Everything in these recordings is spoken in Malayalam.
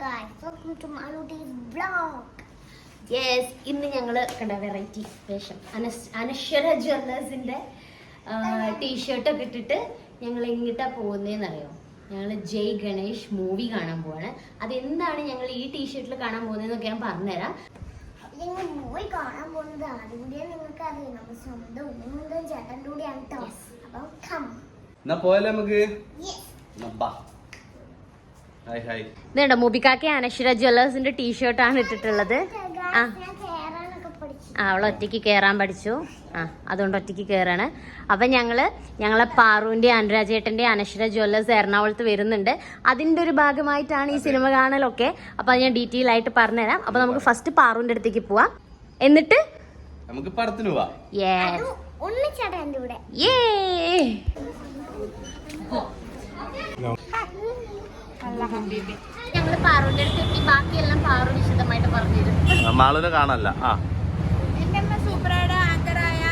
guys, welcome to Maludi's vlog. Yes, ഇന്ന് ഞങ്ങൾ കണ്ട വെറൈറ്റി വേഷം അനശ്വര ജ്വല്ലേഴ്സിന്റെ ടീഷർട്ട് ഒക്കെ ഇട്ടിട്ട് ഞങ്ങൾ എങ്ങിട്ടാ പോകുന്നതെന്നറിയോ? ഞങ്ങൾ ജയ് ഗണേഷ് മൂവി കാണാൻ പോവാണ്. അതെന്താണ് ഞങ്ങൾ ഈ ടീഷർട്ടിൽ കാണാൻ പോകുന്നതെന്നൊക്കെ ഞാൻ പറഞ്ഞുതരാം. നിങ്ങൾ മൂവി കാണാൻ പോകുന്നത് ആദ്യം നിങ്ങൾക്ക് അറിയാം, നമ്മൾ സ്വന്തം ഉമ്മയും ചേട്ടൻ്റെ കൂടെയാണ് കേട്ടോ. അപ്പം കം എന്നാ പോയാലേ നമുക്ക്. ഇതുണ്ടോ മൂബിക്കാക്ക് അനശ്വര ജ്വല്ലേഴ്സിന്റെ ടീഷർട്ടാണ് ഇട്ടിട്ടുള്ളത്. അവൾ ഒറ്റയ്ക്ക് കയറാൻ പഠിച്ചു. അതുകൊണ്ട് ഒറ്റയ്ക്ക് കയറാണ്. അപ്പം ഞങ്ങളെ പാറുവിന്റെ അനുരാജേട്ടന്റെ അനശ്വര ജ്വല്ലേഴ്സ് എറണാകുളത്ത് വരുന്നുണ്ട്. അതിന്റെ ഒരു ഭാഗമായിട്ടാണ് ഈ സിനിമ കാണലൊക്കെ. അപ്പൊ അത് ഞാൻ ഡീറ്റെയിൽ ആയിട്ട് പറഞ്ഞുതരാം. അപ്പൊ നമുക്ക് ഫസ്റ്റ് പാറുവിന്റെ അടുത്തേക്ക് പോവാം, എന്നിട്ട് നമുക്ക് പടത്തിന് പോവാം. ഞങ്ങള് പാറുവിന്റെ അടുത്ത് എത്തി. ബാക്കിയെല്ലാം പാറു വിശദമായിട്ട് പറഞ്ഞിരുന്നു. മാളുനെ കാണല്ല. എന്റെ അമ്മ സൂപ്പറായിട്ട് ആങ്കറായ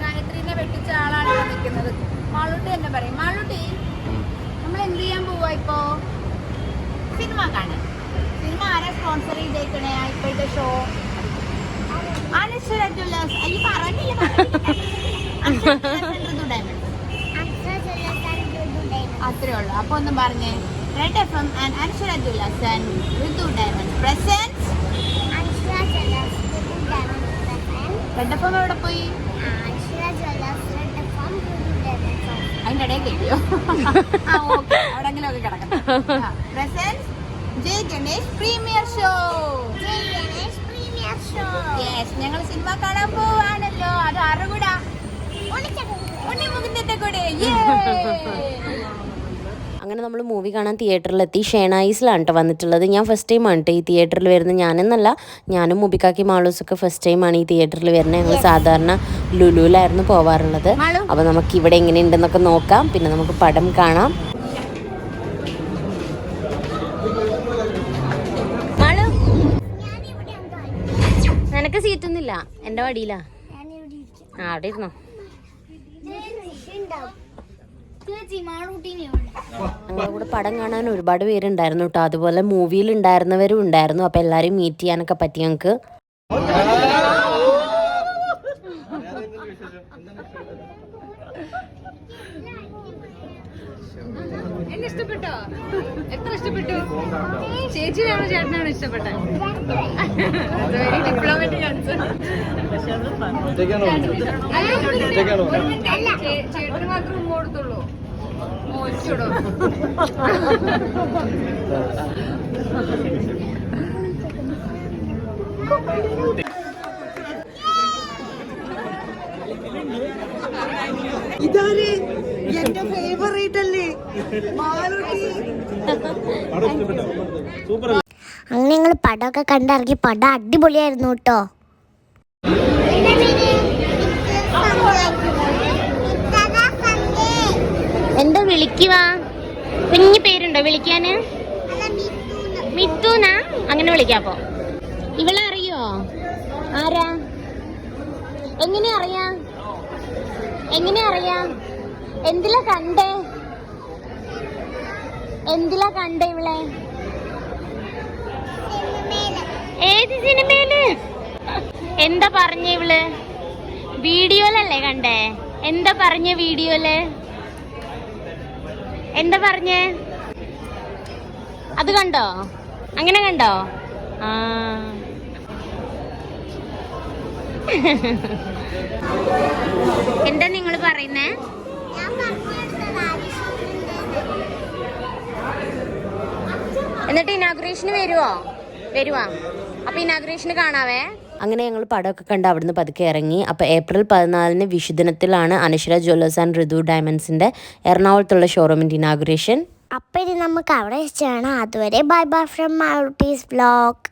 ഗായത്രീനെ വെട്ടിച്ച ആളാണ് ഇവിടെ നിൽക്കുന്നത്. മാളൂട്ടി തന്നെ പറയും. മാളൂട്ടി, നമ്മൾ എന്ത് ചെയ്യാൻ പോവാ ഇപ്പോ? സിനിമ കാണാൻ. സിനിമ ആരാ സ്പോൺസർ ചെയ്തേക്കണേ ഇപ്പോഴത്തെ ഷോ? അനശ്വര ജ്വല്ലേഴ്സ്. അയ്യോ പറഞ്ഞില്ല. അത്രേ ഉള്ളു. അപ്പൊ ഒന്നും പറഞ്ഞേ. Red FM and Anshara Jewellers and Ritu Diamonds presents Anshara Jewellers, Ritu Diamonds presents Red FM എവിടെ പോയി? Anshara Jewellers, Red FM, Ritu Diamonds. അതിന്റെ ഇടയിൽ കിട്ടിയോ? ഓക്കെ, അവിടെങ്കിലും ഒക്കെ കിടക്കണം. Presents ജയ് ഗണേഷ് പ്രീമിയർ ഷോ. ജയ് ഗണേഷ് പ്രീമിയർ ഷോ. യെസ്, ഞങ്ങൾ സിനിമ കാണാൻ പോവാണല്ലോ. അത് ആറുകൂടാ? ഉണ്ണിമുഖത്തിന്റെ കൂടെ. അങ്ങനെ നമ്മൾ മൂവി കാണാൻ തിയേറ്ററിലെത്തി. ഷേണായിസിലാണ് കേട്ടോ വന്നിട്ടുള്ളത്. ഞാൻ ഫസ്റ്റ് ടൈമാണ് കേട്ടോ ഈ തിയേറ്ററിൽ വരുന്നത്. ഞാനെന്നല്ല, ഞാനും മുബിക്കാക്കി മാളൂസൊക്കെ ഫസ്റ്റ് ടൈമാണ് ഈ തിയേറ്ററിൽ വരുന്നത്. ഞങ്ങൾ സാധാരണ ലുലുവിലായിരുന്നു പോവാറുള്ളത്. അപ്പോൾ നമുക്ക് ഇവിടെ എങ്ങനെയുണ്ടെന്നൊക്കെ നോക്കാം, പിന്നെ നമുക്ക് പടം കാണാം. നിനക്ക് സീറ്റൊന്നുമില്ല, എൻ്റെ വടിയിലാ. അവിടെ ഇരുന്നോ. ഞങ്ങളുടെ കൂടെ പടം കാണാൻ ഒരുപാട് പേരുണ്ടായിരുന്നു കേട്ടോ. അതുപോലെ മൂവിയിൽ ഉണ്ടായിരുന്നവരും ഉണ്ടായിരുന്നു. അപ്പൊ എല്ലാരും മീറ്റ് ചെയ്യാനൊക്കെ പറ്റി ഞങ്ങക്ക്. എന്നെ ഇഷ്ടപ്പെട്ടോ? എത്ര ഇഷ്ടപ്പെട്ടു? ചേച്ചിയാണോ ചേട്ടനാണോ ഇഷ്ടപ്പെട്ടത്? Very diplomatic answer. ചേട്ടന് മാത്രം ഉമ്മ കൊടുത്തുള്ളൂ. മോശിച്ചോടോ. ഇതാര് എന്റെ ഫേവറേറ്റ് അല്ലേ മാളൂട്ടി. അങ്ങനെ ഞങ്ങൾ പടമൊക്കെ കണ്ടിറങ്ങി. പടം അടിപൊളിയായിരുന്നു കേട്ടോ. എന്താ വിളിക്കുവാ? കുഞ്ഞു പേരുണ്ടോ വിളിക്കാന്? മിത്തുനാ? അങ്ങനെ വിളിക്കാപ്പോ. ഇവളെ അറിയോ? ആരാ? എങ്ങനെ അറിയാം? എന്തിലാ കണ്ടേ ഇവളെ? ഏത് സിനിമയില്? എന്താ പറഞ്ഞ ഇവള്? വീഡിയോയിലല്ലേ കണ്ടേ? എന്താ പറഞ്ഞ വീഡിയോയില്? എന്താ പറഞ്ഞേ? അത് കണ്ടോ? അങ്ങനെ കണ്ടോ? എന്താ നിങ്ങൾ പറയുന്നേ? എന്നിട്ട് ഇനാഗുറേഷന് വരുവാ? അപ്പൊ ഇനാഗുറേഷന് കാണാവേ. അങ്ങനെ ഞങ്ങൾ പടമൊക്കെ കണ്ട് അവിടുന്ന് പതുക്കെ ഇറങ്ങി. അപ്പോൾ ഏപ്രിൽ 14 വിഷുദിനത്തിലാണ് അനശ്വര ജ്വല്ലേഴ്സ് ആൻഡ് ഋതു ഡയമണ്ട്സിന്റെ എറണാകുളത്തുള്ള ഷോറൂമിന്റെ ഇനാഗുറേഷൻ. അപ്പം ഇനി നമുക്ക് അവിടെ വെച്ചാണ്. അതുവരെ ബൈ ബൈ ഫ്രം മാളൂട്ടീസ് വ്ലോഗ്.